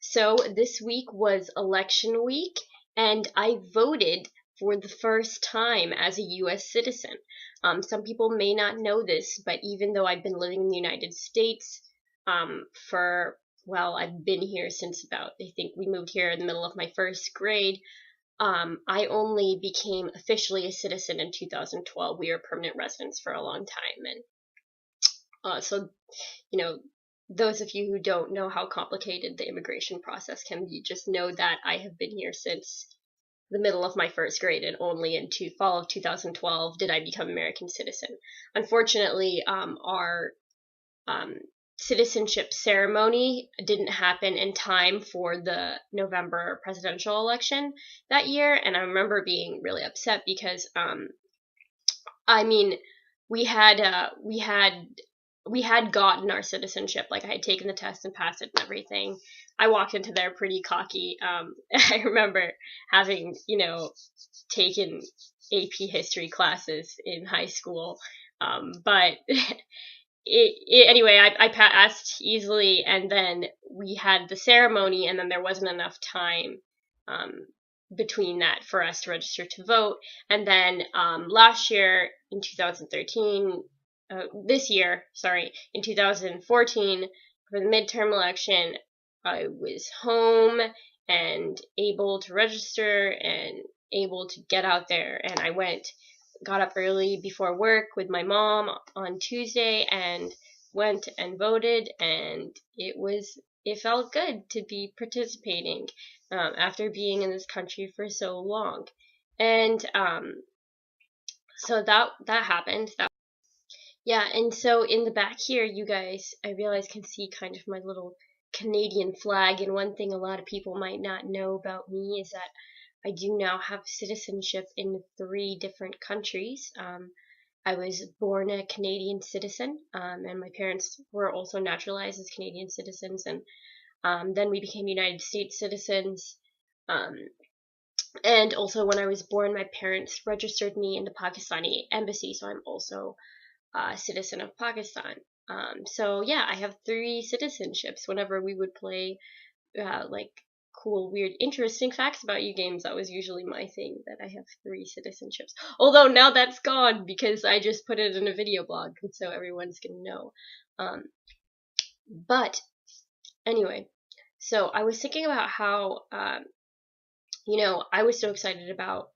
So this week was election week, and I voted for the first time as a U.S. citizen. Some people may not know this, but even though I've been living in the United States well, I've been here since I think we moved here in the middle of my first grade. I only became officially a citizen in 2012. We were permanent residents for a long time, and so, you know, those of you who don't know how complicated the immigration process can be, just know that I have been here since the middle of my first grade, and only in fall of 2012 did I become American citizen. Unfortunately, our citizenship ceremony didn't happen in time for the November presidential election that year, and I remember being really upset because, I mean, we had gotten our citizenship. Like, I had taken the test and passed it and everything. I walked into there pretty cocky. I remember having, taken AP history classes in high school. But anyway, I passed easily, and then we had the ceremony, and then there wasn't enough time between that for us to register to vote. And then last year in 2013, this year, sorry, in 2014, for the midterm election, I was home and able to register and able to get out there. And I got up early before work with my mom on Tuesday and went and voted, and it felt good to be participating after being in this country for so long. And so that happened. Yeah, and so in the back here, you guys, I realize, can see kind of my little Canadian flag. And one thing a lot of people might not know about me is that I do now have citizenship in 3 different countries. I was born a Canadian citizen, and my parents were also naturalized as Canadian citizens, and then we became United States citizens. And also, when I was born, my parents registered me in the Pakistani embassy, so I'm also a citizen of Pakistan. So yeah, I have 3 citizenships. Whenever we would play like cool, weird, interesting facts about you games, that was usually my thing, that I have 3 citizenships. Although now that's gone because I just put it in a video blog, and so everyone's gonna know. But anyway, so I was thinking about how I was so excited about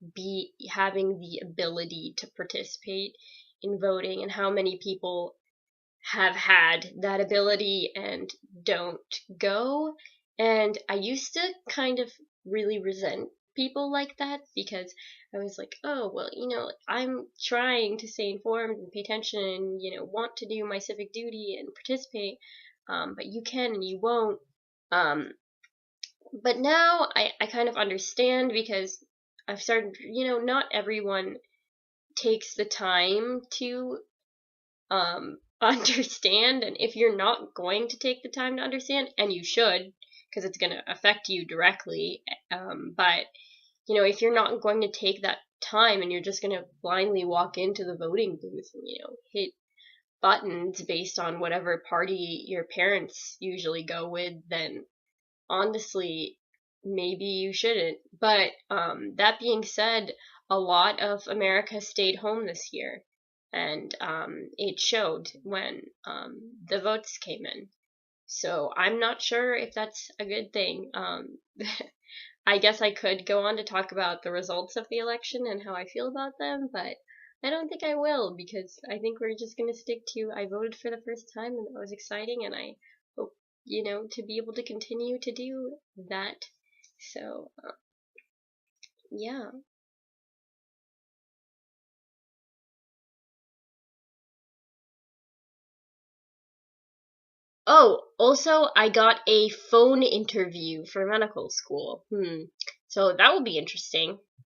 having the ability to participate in voting, and how many people have had that ability and don't go. And I used to kind of really resent people like that, because I was like, oh, well, I'm trying to stay informed and pay attention and, want to do my civic duty and participate, but you can and you won't. But now I kind of understand, because I've started, not everyone takes the time to understand. And if you're not going to take the time to understand, and you should, because it's going to affect you directly, but if you're not going to take that time and you're just going to blindly walk into the voting booth and hit buttons based on whatever party your parents usually go with, then honestly, maybe you shouldn't. But that being said, a lot of America stayed home this year, and it showed when the votes came in. So I'm not sure if that's a good thing. I guess I could go on to talk about the results of the election and how I feel about them, but I don't think I will, because I think we're just going to stick to I voted for the first time, and that was exciting, and I hope, to be able to continue to do that. So, yeah. Oh, also, I got a phone interview for medical school. So that will be interesting.